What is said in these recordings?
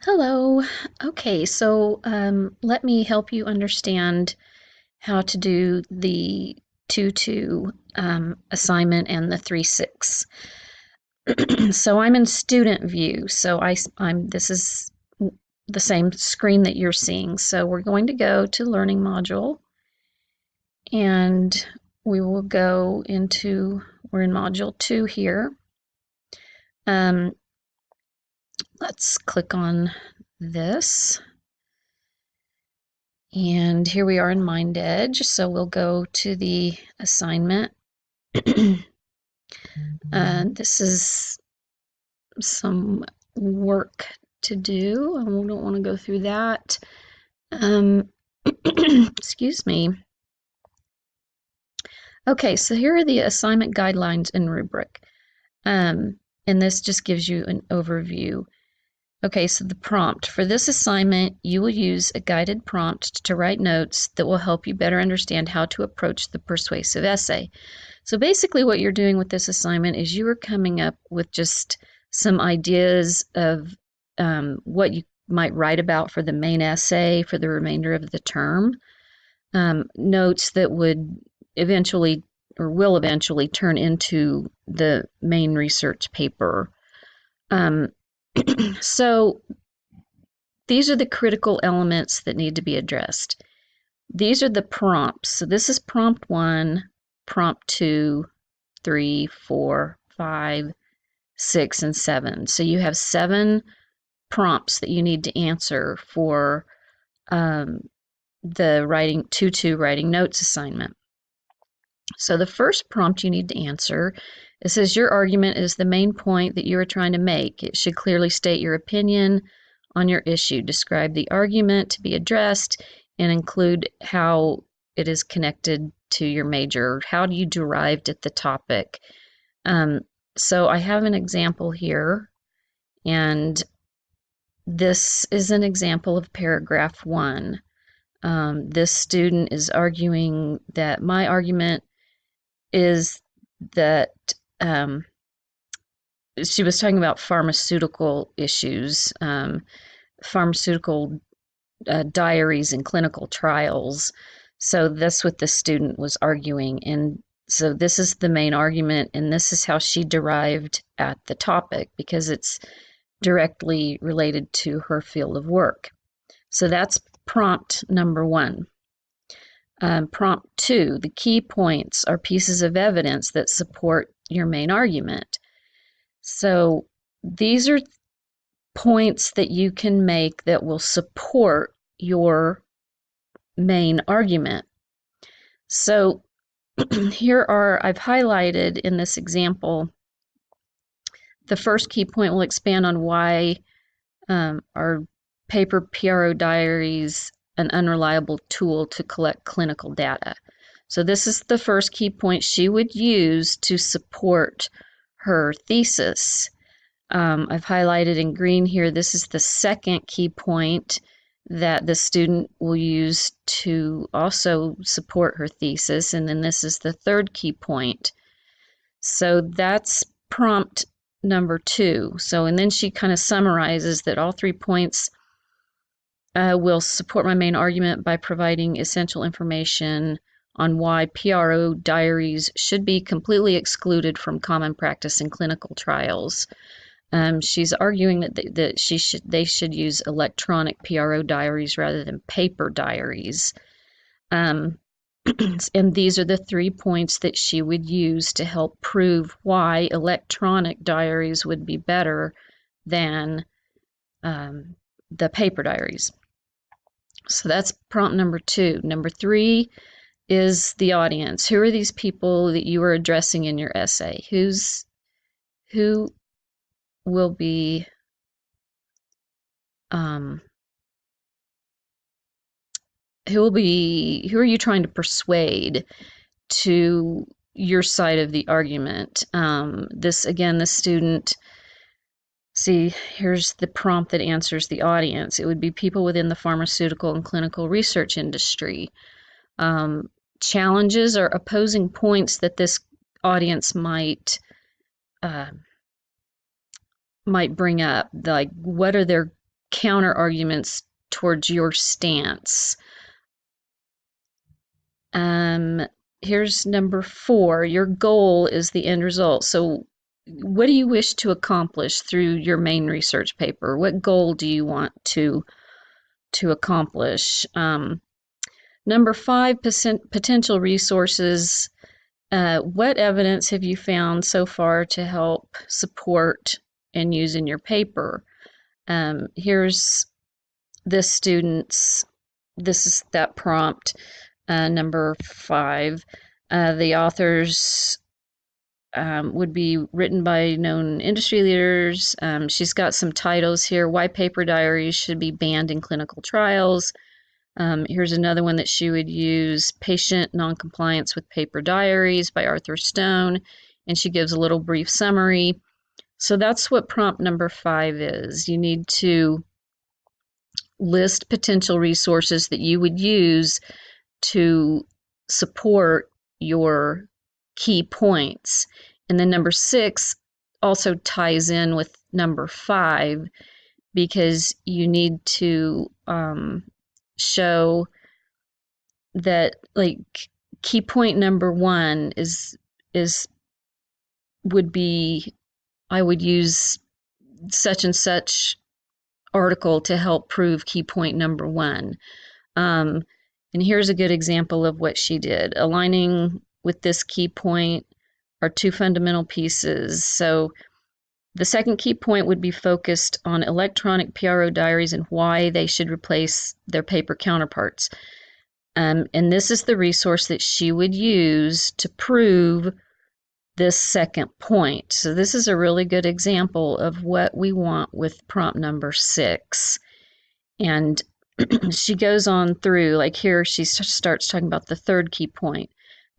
Hello. Okay, so let me help you understand how to do the 2-2 assignment and the 3-6. So I'm in student view. So I'm this is the same screen that you're seeing. So we're going to go to Learning Module, and we will go into, we're in Module 2 here. Let's click on this. And here we are in MindEdge, so we'll go to the assignment. This is some work to do. I don't want to go through that. Excuse me. Okay, so here are the assignment guidelines and rubric. And this just gives you an overview. Okay, so the prompt. For this assignment, you will use a guided prompt to write notes that will help you better understand how to approach the persuasive essay. So basically what you're doing with this assignment is you are coming up with just some ideas of what you might write about for the main essay for the remainder of the term. Notes that would eventually or will eventually turn into the main research paper. So these are the critical elements that need to be addressed. These are the prompts. So this is prompt 1, prompt 2, 3, 4, 5, 6, and 7. So you have 7 prompts that you need to answer for the writing 2-2 writing notes assignment. So the first prompt you need to answer, it says your argument is the main point that you are trying to make. It should clearly state your opinion on your issue. Describe the argument to be addressed and include how it is connected to your major. How do you derived at the topic? So I have an example here, and this is an example of paragraph 1. This student is arguing that my argument is that she was talking about pharmaceutical issues, pharmaceutical diaries and clinical trials. So that's what the student was arguing. And so this is the main argument, and this is how she derived at the topic because it's directly related to her field of work. So that's prompt number 1. Prompt 2, the key points are pieces of evidence that support your main argument. So these are points that you can make that will support your main argument. So here are, I've highlighted in this example, the first key point will expand on why our paper PRO diaries an unreliable tool to collect clinical data. So this is the first key point she would use to support her thesis. I've highlighted in green here, this is the second key point that the student will use to also support her thesis, and then this is the third key point. So that's prompt number 2. So, and then she kind of summarizes that all 3 points will support my main argument by providing essential information on why PRO diaries should be completely excluded from common practice in clinical trials. She's arguing that they should use electronic PRO diaries rather than paper diaries. And these are the 3 points that she would use to help prove why electronic diaries would be better than the paper diaries. So that's prompt number 2. Number 3 is the audience. Who are these people that you are addressing in your essay? Who will be who are you trying to persuade to your side of the argument? This student, see, here's the prompt that answers the audience. It would be people within the pharmaceutical and clinical research industry. Challenges or opposing points that this audience might bring up, like what are their counter arguments towards your stance. Here's number 4. Your goal is the end result. So what do you wish to accomplish through your main research paper? What goal do you want to accomplish? Number 5, potential resources. What evidence have you found so far to help support and use in your paper? Here's this student's, this is that prompt, number 5. The authors would be written by known industry leaders. She's got some titles here. Why paper diaries should be banned in clinical trials. Here's another one that she would use, Patient Noncompliance with Paper Diaries by Arthur Stone, and she gives a little brief summary. So that's what prompt number 5 is. You need to list potential resources that you would use to support your key points. And then number 6 also ties in with number 5 because you need to show that, like, key point number 1 would be, I would use such and such article to help prove key point number 1. And here's a good example of what she did. Aligning with this key point are 2 fundamental pieces. So the second key point would be focused on electronic PRO diaries and why they should replace their paper counterparts. And this is the resource that she would use to prove this second point. So this is a really good example of what we want with prompt number 6. And she goes on through, like here she starts talking about the third key point.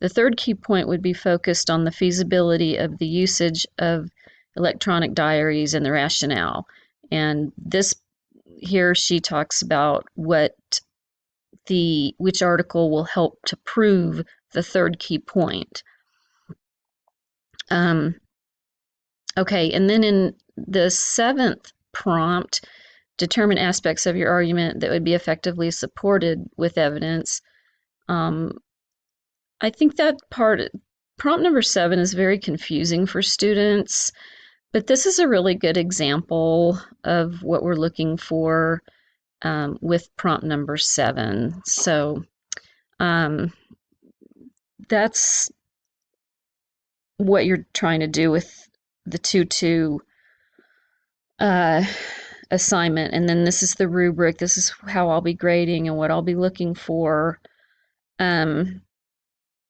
The third key point would be focused on the feasibility of the usage of electronic diaries and the rationale. And this here she talks about which article will help to prove the third key point. Okay, and then in the 7th prompt, determine aspects of your argument that would be effectively supported with evidence. I think that prompt number 7 is very confusing for students, but this is a really good example of what we're looking for with prompt number 7. So that's what you're trying to do with the 2-2 assignment. And then this is the rubric. This is how I'll be grading and what I'll be looking for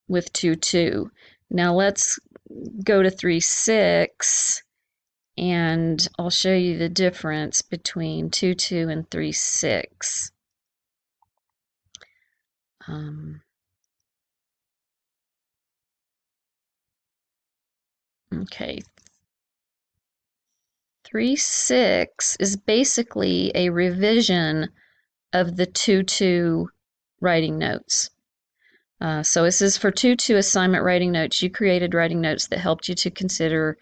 with 2-2. Now let's go to 3-6 and I'll show you the difference between 2-2 and 3-6. Okay. 3-6 is basically a revision of the 2-2 writing notes. So this is for 2-2 assignment writing notes. You created writing notes that helped you to consider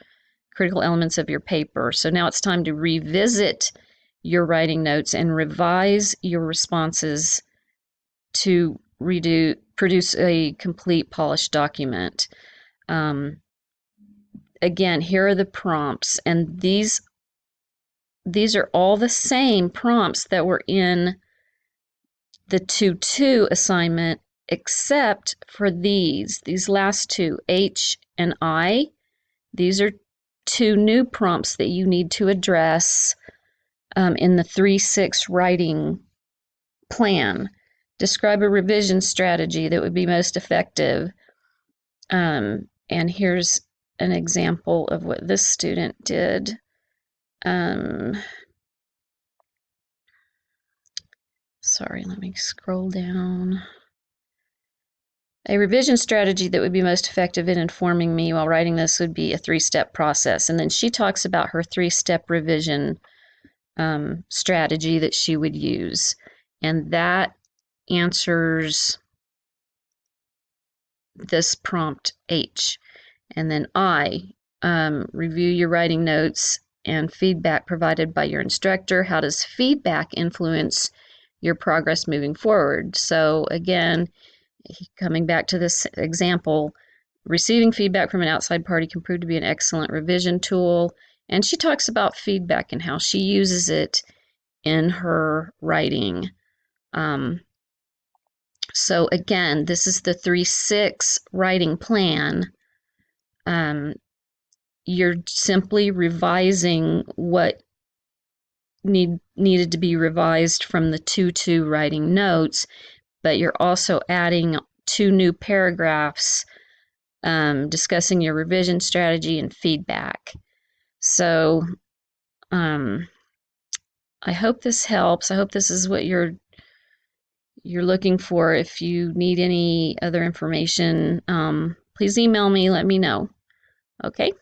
critical elements of your paper. So now it's time to revisit your writing notes and revise your responses to produce a complete polished document. Again, here are the prompts, and these are all the same prompts that were in the 2-2 assignment, except for these last 2, H and I. These are 2 new prompts that you need to address in the 3-6 writing plan. Describe a revision strategy that would be most effective. And here's an example of what this student did. Sorry, let me scroll down. A revision strategy that would be most effective in informing me while writing this would be a 3-step process. And then she talks about her 3-step revision strategy that she would use. And that answers this prompt H. And then I, review your writing notes and feedback provided by your instructor. How does feedback influence your progress moving forward? So again, coming back to this example, receiving feedback from an outside party can prove to be an excellent revision tool. And she talks about feedback and how she uses it in her writing. So again, this is the 3-6 writing plan. You're simply revising what needed to be revised from the 2-2 writing notes, but you're also adding 2 new paragraphs discussing your revision strategy and feedback. So I hope this helps. I hope this is what you're looking for. If you need any other information, please email me, let me know. Okay?